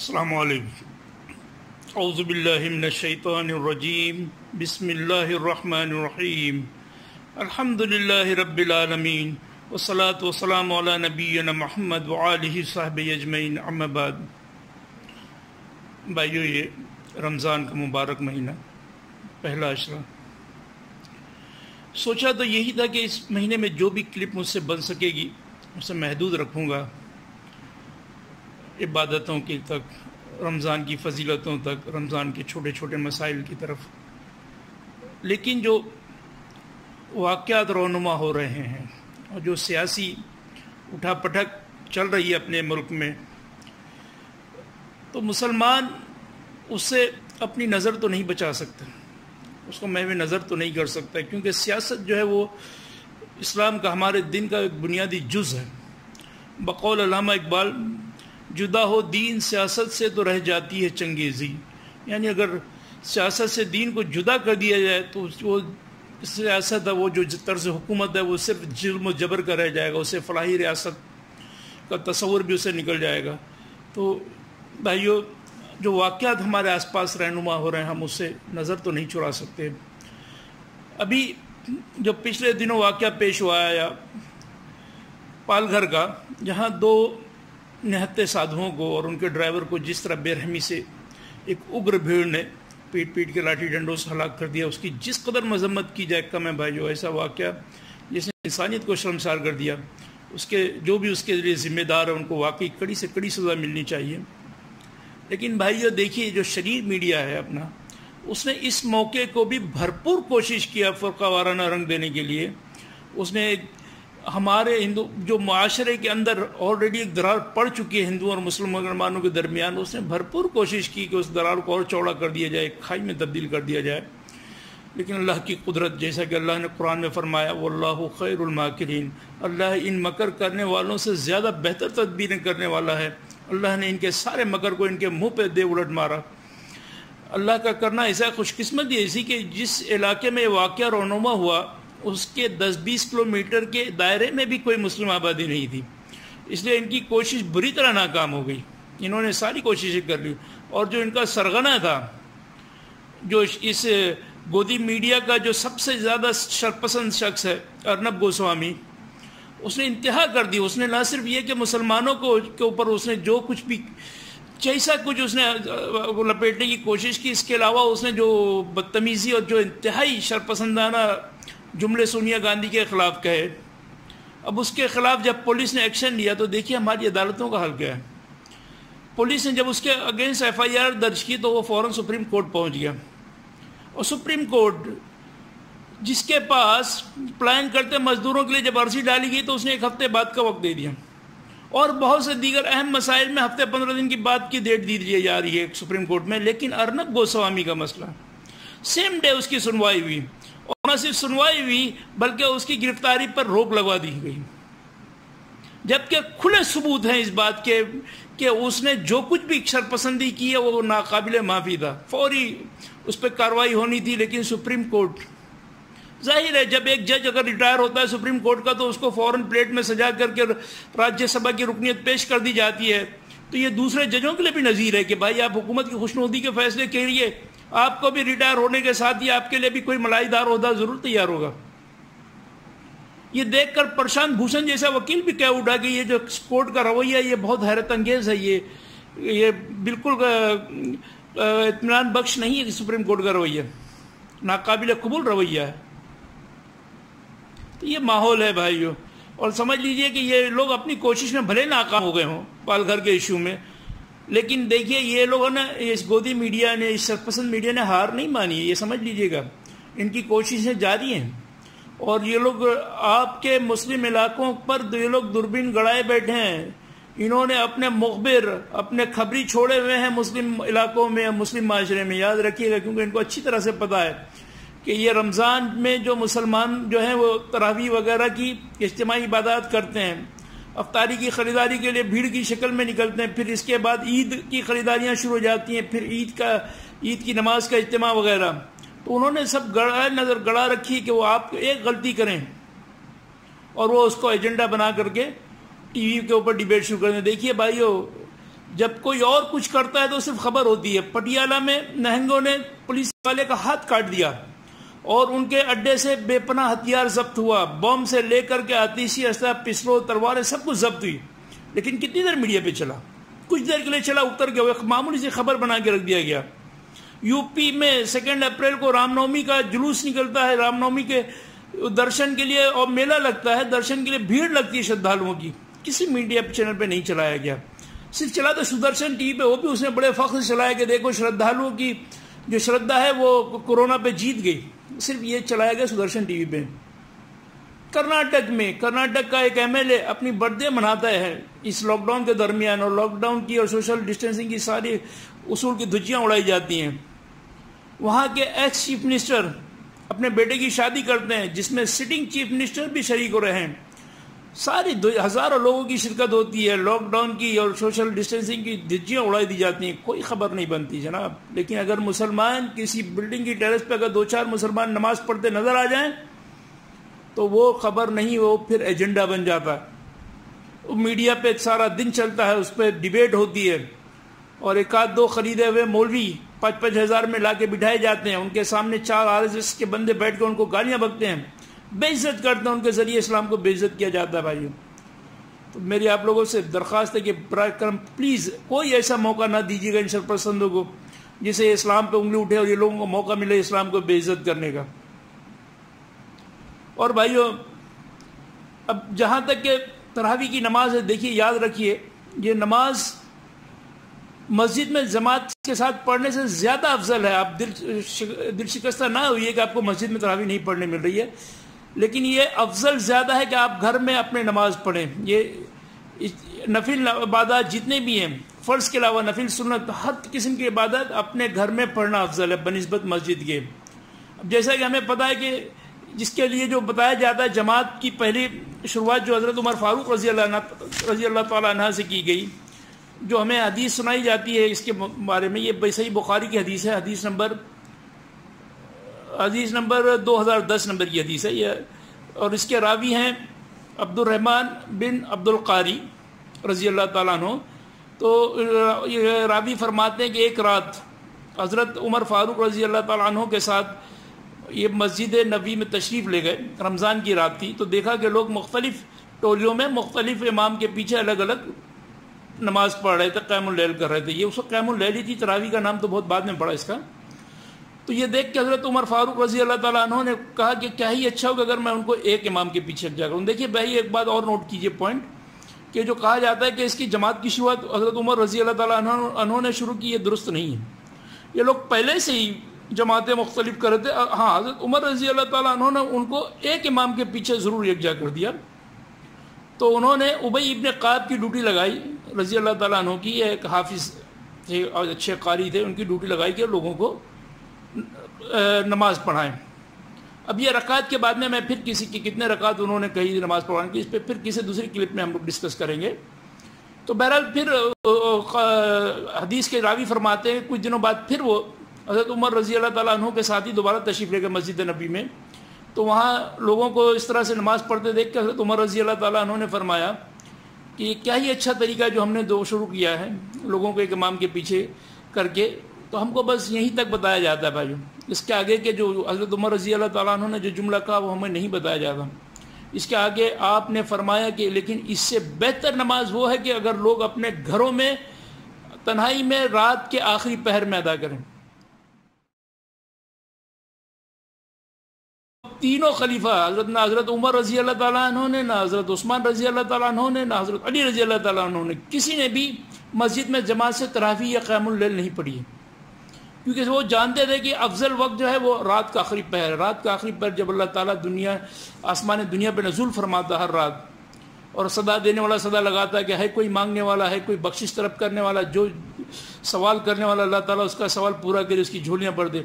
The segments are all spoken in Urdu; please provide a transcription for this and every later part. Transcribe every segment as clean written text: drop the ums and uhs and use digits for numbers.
السلام علیکم۔ اعوذ باللہ من الشیطان الرجیم، بسم اللہ الرحمن الرحیم، الحمد للہ رب العالمین، والصلاة والسلام علی نبینا محمد وآلہ صحبہ اجمعین، اما بعد۔ بھائیو، یہ رمضان کا مبارک مہینہ، پہلا عشرہ، سوچا تو یہی تھا کہ اس مہینے میں جو بھی کلپ مجھ سے بن سکے گی اسے محدود رکھوں گا، عبادتوں کی تک، رمضان کی فضیلتوں تک، رمضان کے چھوٹے چھوٹے مسائل کی طرف۔ لیکن جو واقعات رونما ہو رہے ہیں اور جو سیاسی اٹھا پٹک چل رہی ہے اپنے ملک میں، تو مسلمان اس سے اپنی نظر تو نہیں بچا سکتا، اس کو محو نظر تو نہیں کر سکتا، کیونکہ سیاست جو ہے وہ اسلام کا، ہمارے دین کا ایک بنیادی جز ہے۔ بقول علامہ اقبال، جدا ہو دین سیاست سے تو رہ جاتی ہے چنگیزی، یعنی اگر سیاست سے دین کو جدا کر دیا جائے تو وہ سیاست ہے، وہ جو طرز حکومت ہے، وہ صرف ظلم و جبر کا رہ جائے گا، اسے فلاحی ریاست کا تصور بھی اسے نکل جائے گا۔ تو بھائیو، جو واقعات ہمارے آس پاس رہنما ہو رہے ہیں، ہم اس سے نظر تو نہیں چرا سکتے۔ ابھی جو پچھلے دنوں واقعہ پیش ہوا ہے پال گھر کا، جہاں دو نہتے سادھوؤں کو اور ان کے ڈرائیور کو جس طرح بے رحمی سے ایک اگر بھیڑ نے پیٹ پیٹ کے لاٹھی ڈنڈوں سے ہلاک کر دیا، اس کی جس قدر مذمت کی جائے کم ہے بھائیو۔ ایسا واقعہ جس نے انسانیت کو شرمسار کر دیا، اس کے جو بھی اس کے لیے ذمہ دار ہے ان کو واقعی کڑی سے کڑی سزا ملنی چاہیے۔ لیکن بھائیو دیکھیے، جو شریر میڈیا ہے اپنا، اس نے اس موقع کو بھی بھرپور کوشش کیا فرقہ وارانہ رنگ دینے کے لیے۔ اس نے ہمارے ہندو جو معاشرے کے اندر آلریڈی ایک درار پڑ چکی ہے ہندوؤں اور مسلمانوں کے درمیان، اس نے بھرپور کوشش کی کہ اس درار کو اور چوڑا کر دیا جائے، کھائی میں تبدیل کر دیا جائے۔ لیکن اللہ کی قدرت، جیسا کہ اللہ نے قرآن میں فرمایا، واللہ خیر الماکرین، اللہ ان مکر کرنے والوں سے زیادہ بہتر تدبیریں کرنے والا ہے۔ اللہ نے ان کے سارے مکر کو ان کے منہ پہ دے الٹ مارا۔ اللہ کا کرنا ایسا خوش قسمت ہے اسی کہ جس علاقے میں واقعہ رونما ہوا، اس کے 10-20 کلومیٹر کے دائرے میں بھی کوئی مسلم آبادی نہیں تھی، اس لیے ان کی کوشش بری طرح ناکام ہو گئی۔ انہوں نے ساری کوششیں کر لی، اور جو ان کا سرغنہ تھا، جو اس گودی میڈیا کا جو سب سے زیادہ شرپسند شخص ہے، ارنب گوسوامی، اس نے انتہا کر دی۔ اس نے نہ صرف یہ کہ مسلمانوں کے اوپر اس نے جو کچھ بھی جیسا کچھ اس نے لپیٹنے کی کوشش کی، اس کے علاوہ اس نے جو بدتمیزی اور جو انتہائی شرپسندانہ جملے سونیا گاندھی کے خلاف کہے، اب اس کے خلاف جب پولیس نے ایکشن لیا تو دیکھیے ہماری عدالتوں کا حل کیا ہے۔ پولیس نے جب اس کے اگینسٹ FIR درج کی تو وہ فوراً سپریم کورٹ پہنچ گیا، اور سپریم کورٹ جس کے پاس پلان کرتے مزدوروں کے لیے جب عرضی ڈالی گئی تو اس نے 1 ہفتے بعد کا وقت دے دیا، اور بہت سے دیگر اہم مسائل میں ہفتے 15 دن کی بعد کی ڈیٹ دی جا رہی ہے سپریم کورٹ میں۔ لیکن ارنب گوسوامی کا مسئلہ سیم ڈے اس کی سنوائی ہوئی، اور نہ صرف سنوائی ہوئی بلکہ اس کی گرفتاری پر روک لگوا دی گئی، جبکہ کھلے ثبوت ہیں اس بات کے کہ اس نے جو کچھ بھی شرپسندی کی ہے وہ ناقابل معافی تھا، فوری اس پہ کارروائی ہونی تھی۔ لیکن سپریم کورٹ، ظاہر ہے جب ایک جج اگر ریٹائر ہوتا ہے سپریم کورٹ کا تو اس کو فوراً پلیٹ میں سجا کر کے راجیہ سبھا کی رکنیت پیش کر دی جاتی ہے، تو یہ دوسرے ججوں کے لیے بھی نظیر ہے کہ بھائی آپ حکومت کی خوشنودی کے فیصلے کے لیے آپ کو بھی ریٹائر ہونے کے ساتھ ہی آپ کے لیے بھی کوئی ملائی دار عہدہ ضرور تیار ہوگا۔ یہ دیکھ کر پرشانت بھوشن جیسا وکیل بھی کہہ اٹھا کہ یہ جو کورٹ کا رویہ یہ بہت حیرت انگیز ہے، یہ بالکل اطمینان بخش نہیں ہے سپریم کورٹ کا رویہ، ناقابل قبول رویہ ہے۔ تو یہ ماحول ہے بھائیو، اور سمجھ لیجئے کہ یہ لوگ اپنی کوشش میں بھلے ناکام ہو گئے ہوں پال گھر کے ایشو میں، لیکن دیکھیے یہ لوگوں نے، اس گودی میڈیا نے، اس شرپسند میڈیا نے ہار نہیں مانی ہے، یہ سمجھ لیجئے گا، ان کی کوششیں جاری ہیں، اور یہ لوگ آپ کے مسلم علاقوں پر یہ لوگ دوربین گڑائے بیٹھے ہیں۔ انہوں نے اپنے مخبر، اپنے خبری چھوڑے ہوئے ہیں مسلم علاقوں میں، مسلم معاشرے میں، یاد رکھیے گا، کیونکہ ان کو اچھی طرح سے پتہ ہے کہ یہ رمضان میں جو مسلمان جو ہیں وہ تراویح وغیرہ کی اجتماعی عبادات کرتے ہیں، افطاری کی خریداری کے لیے بھیڑ کی شکل میں نکلتے ہیں، پھر اس کے بعد عید کی خریداریاں شروع ہو جاتی ہیں، پھر عید کی نماز کا اجتماع وغیرہ، تو انہوں نے سب نظر گڑا رکھی کہ وہ آپ ایک غلطی کریں اور وہ اس کو ایجنڈا بنا کر کے ٹی وی کے اوپر ڈیبیٹ شروع کر دیں۔ دیکھیے بھائیو، جب کوئی اور کچھ کرتا ہے تو صرف خبر ہوتی ہے۔ پٹیالہ میں نہنگوں نے پولیس والے کا ہاتھ کاٹ دیا اور ان کے اڈے سے بے پناہ ہتھیار ضبط ہوا، بم سے لے کر کے آتیشی اسلحہ، پستول، تلواریں، سب کچھ ضبط ہوئی۔ لیکن کتنی دیر میڈیا پہ چلا؟ کچھ دیر کے لیے چلا، اتر گیا، ایک معمولی سی خبر بنا کے رکھ دیا گیا۔ یو پی میں 2 اپریل کو رام نومی کا جلوس نکلتا ہے، رام نومی کے درشن کے لیے، اور میلہ لگتا ہے، درشن کے لیے بھیڑ لگتی ہے شردھالوؤں کی، کسی میڈیا چینل پہ نہیں چلایا گیا۔ صرف چلا تو سدرشن ٹی وی پہ، وہ بھی اس نے بڑے فخر سے چلایا کہ دیکھو شردھالوؤں کی جو شردھا ہے وہ کورونا پہ جیت گئی، صرف یہ چلایا گیا سدرشن ٹی وی پہ۔ کرناٹک کا ایک ایم ایل اے اپنی برتھ ڈے مناتا ہے اس لاک ڈاؤن کے درمیان، اور لاک ڈاؤن کی اور سوشل ڈسٹینسنگ کی ساری اصول کی دھجیاں اڑائی جاتی ہیں۔ وہاں کے ایکس چیف منسٹر اپنے بیٹے کی شادی کرتے ہیں جس میں سٹنگ چیف منسٹر بھی شریک ہو رہے ہیں، ساری ہزاروں لوگوں کی شرکت ہوتی ہے، لاک ڈاؤن کی اور سوشل ڈسٹینسنگ کی دھجیاں اڑائی دی جاتی ہیں، کوئی خبر نہیں بنتی جناب۔ لیکن اگر مسلمان کسی بلڈنگ کی ٹیرس پہ اگر 2-4 مسلمان نماز پڑھتے نظر آ جائیں تو وہ خبر نہیں، وہ پھر ایجنڈا بن جاتا ہے، وہ میڈیا پہ سارا دن چلتا ہے، اس پہ ڈیبیٹ ہوتی ہے، اور 1-2 خریدے ہوئے مولوی 5-5 ہزار میں لا کے بٹھائے جاتے ہیں، ان کے سامنے 4 RSS کے بندے بیٹھ کے ان کو گالیاں بکتے ہیں، بے عزت کرتے ہیں، ان کے ذریعے اسلام کو بے عزت کیا جاتا ہے بھائیوں۔ تو میری آپ لوگوں سے درخواست ہے کہ برائے کرم پلیز کوئی ایسا موقع نہ دیجیے گا ان شرپسندوں کو جسے اسلام پہ انگلی اٹھے اور یہ لوگوں کو موقع ملے اسلام کو بے عزت کرنے کا۔ اور بھائیوں، اب جہاں تک کہ تراویح کی نماز ہے، دیکھیے یاد رکھیے یہ نماز مسجد میں جماعت کے ساتھ پڑھنے سے زیادہ افضل ہے۔ آپ دل شکستہ نہ ہوئیے کہ آپ کو مسجد میں تراویح نہیں پڑھنے مل رہی ہے، لیکن یہ افضل زیادہ ہے کہ آپ گھر میں اپنے نماز پڑھیں۔ یہ نفل عبادات جتنے بھی ہیں، فرض کے علاوہ نفل سنت، ہر قسم کی عبادت اپنے گھر میں پڑھنا افضل ہے بنسبت مسجد کے۔ اب جیسا کہ ہمیں پتہ ہے کہ جس کے لیے جو بتایا جاتا ہے جماعت کی پہلی شروعات جو حضرت عمر فاروق رضی اللہ تعالیٰ عنہ سے کی گئی، جو ہمیں حدیث سنائی جاتی ہے اس کے بارے میں، یہ صحیح بخاری کی حدیث ہے، حدیث نمبر 2010 نمبر کی حدیث ہے یہ، اور اس کے راوی ہیں عبد الرحمن بن عبد القاری رضی اللہ تعالیٰ عنہ۔ تو یہ راوی فرماتے ہیں کہ ایک رات حضرت عمر فاروق رضی اللہ تعالیٰ عنہ کے ساتھ یہ مسجد نبوی میں تشریف لے گئے، رمضان کی رات تھی، تو دیکھا کہ لوگ مختلف ٹولیوں میں مختلف امام کے پیچھے الگ الگ نماز پڑھ رہے تھے، قیام اللیل کر رہے تھے۔ یہ اس وقت قیام اللیل ہی تھی، تراویح کا نام تو بہت بعد میں پڑا اس کا۔ تو یہ دیکھ کے حضرت عمر فاروق رضی اللہ تعالیٰ عنہ نے کہا کہ کیا ہی اچھا ہوگا اگر میں ان کو ایک امام کے پیچھے جا کروں۔ دیکھیے بھائی ایک بات اور نوٹ کیجئے پوائنٹ، کہ جو کہا جاتا ہے کہ اس کی جماعت کی شروعات حضرت عمر رضی اللہ تعالیٰ عنہ نے شروع کی، یہ درست نہیں ہے۔ یہ لوگ پہلے سے ہی جماعتیں مختلف کر رہے تھے۔ ہاں، حضرت عمر رضی اللہ تعالیٰ عنہ نے ان کو ایک امام کے پیچھے ضرور یکجا کر دیا۔ تو انہوں نے ابی ابن قعب کی ڈیوٹی لگائی رضی اللہ تعالیٰ عنہ کی، یہ ایک حافظ تھے اور اچھے قاری تھے، ان کی ڈیوٹی لگائی کہ لوگوں کو نماز پڑھائیں۔ اب یہ رکعت کے بعد میں پھر کسی کی کتنے رکعت انہوں نے کہی نماز پڑھانے کی، اس پہ پھر کسی دوسری کلپ میں ہم لوگ ڈسکس کریں گے۔ تو بہرحال پھر حدیث کے راوی فرماتے ہیں کچھ دنوں بعد پھر وہ حضرت عمر رضی اللہ تعالیٰ عنہ کے ساتھ ہی دوبارہ تشریف لے گئے مسجد نبی میں۔ تو وہاں لوگوں کو اس طرح سے نماز پڑھتے دیکھ کے حضرت عمر رضی اللہ تعالیٰ عنہ نے فرمایا کہ یہ کیا ہی اچھا طریقہ جو ہم نے شروع کیا ہے لوگوں کو ایک امام کے پیچھے کر کے، تو ہم کو بس یہیں تک بتایا جاتا ہے بھائیو، اس کے آگے کے جو حضرت عمر رضی اللہ تعالیٰ عنہ نے جو جملہ کہا وہ ہمیں نہیں بتایا جاتا۔ اس کے آگے آپ نے فرمایا کہ لیکن اس سے بہتر نماز وہ ہے کہ اگر لوگ اپنے گھروں میں تنہائی میں رات کے آخری پہر میں ادا کریں۔ تینوں خلیفہ نہ حضرت عمر رضی اللہ تعالیٰ عنہ نے، نہ حضرت عثمان رضی اللہ تعالیٰ عنہ نے، نہ حضرت علی رضی اللہ تعالیٰ عنہ نے، کسی نے بھی مسجد میں جماعت سے تراویح یا قیام اللیل نہیں پڑھی ہے، کیونکہ وہ جانتے تھے کہ افضل وقت جو ہے وہ رات کا آخری پہر، رات کا آخری پہر جب اللہ تعالیٰ آسمان دنیا پہ نزول فرماتا ہر رات، اور صدا دینے والا صدا لگاتا ہے کہ ہے کوئی مانگنے والا، ہے کوئی بخشش طلب کرنے والا، جو سوال کرنے والا اللہ تعالیٰ اس کا سوال پورا کرے، اس کی جھولیاں بھر دے۔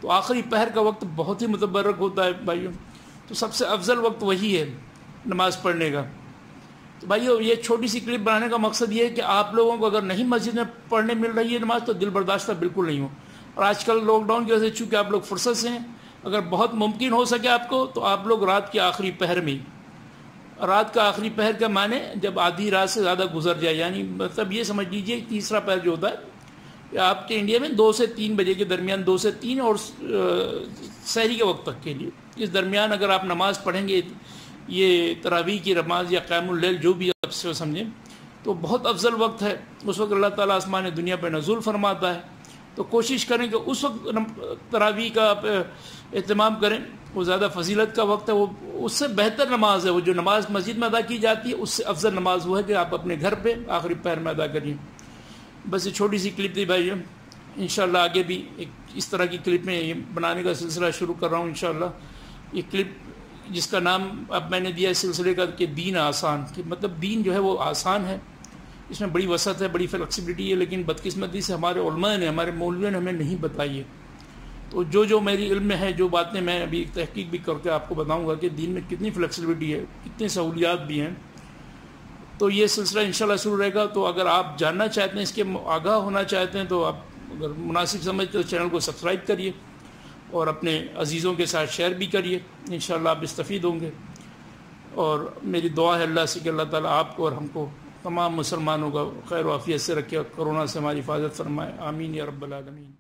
تو آخری پہر کا وقت بہت ہی متبرک ہوتا ہے بھائیوں، تو سب سے افضل وقت وہی ہے نماز پڑھنے کا۔ تو بھائیو یہ چھوٹی سی کلپ بنانے کا مقصد یہ ہے کہ آپ لوگوں کو اگر نہیں مسجد میں پڑھنے مل رہی ہے نماز تو دل برداشتہ بالکل نہیں ہو، اور آج کل لاک ڈاؤن کی وجہ سے چونکہ آپ لوگ فرصت سے ہیں، اگر بہت ممکن ہو سکے آپ کو تو آپ لوگ رات کے آخری پہر میں رات کا آخری پہر کا معنی جب آدھی رات سے زیادہ گزر جائے، یعنی مطلب یہ سمجھ لیجئے تیسرا پہر جو ہوتا ہے آپ کے انڈیا میں 2 سے 3 بجے کے درمیان، 2 سے 3 اور سحری کے وقت تک کے لیے، اس درمیان اگر آپ نماز پڑھیں گے، یہ تراویح کی نماز یا قیام اللیل جو بھی آپ سے سمجھیں، تو بہت افضل وقت ہے۔ اس وقت اللہ تعالیٰ آسمان دنیا پہ نزول فرماتا ہے، تو کوشش کریں کہ اس وقت تراویح کا اہتمام کریں، وہ زیادہ فضیلت کا وقت ہے، وہ اس سے بہتر نماز ہے، وہ جو نماز مسجد میں ادا کی جاتی ہے اس سے افضل نماز وہ ہے کہ آپ اپنے گھر پہ آخری پہر میں ادا کریے۔ بس یہ چھوٹی سی کلپ تھی بھائی، انشاءاللہ آگے بھی ایک اس طرح کی کلپ میں یہ بنانے کا سلسلہ شروع کر رہا ہوں انشاءاللہ۔ یہ کلپ جس کا نام اب میں نے دیا ہے سلسلے کا کہ دین آسان، کہ مطلب دین جو ہے وہ آسان ہے، اس میں بڑی وسعت ہے، بڑی فلیکسیبلٹی ہے، لیکن بدقسمتی سے ہمارے علماء نے، ہمارے مولویوں نے ہمیں نہیں بتائی ہے۔ تو جو میری علم میں ہے، جو باتیں میں ابھی تحقیق بھی کر کے آپ کو بتاؤں گا کہ دین میں کتنی فلیکسیبلٹی ہے، کتنی سہولیات بھی ہیں، تو یہ سلسلہ انشاءاللہ شروع رہے گا۔ تو اگر آپ جاننا چاہتے ہیں، اس کے آگاہ ہونا چاہتے ہیں، تو آپ اگر مناسب سمجھتے تو چینل کو سبسکرائب کریے اور اپنے عزیزوں کے ساتھ شیئر بھی کریے، انشاءاللہ آپ مستفید ہوں گے۔ اور میری دعا ہے اللہ سے کہ اللہ تعالیٰ آپ کو اور ہم کو، تمام مسلمانوں کا خیر و عافیت سے رکھے اور کرونا سے ہماری حفاظت فرمائے، آمین یا رب العالمین۔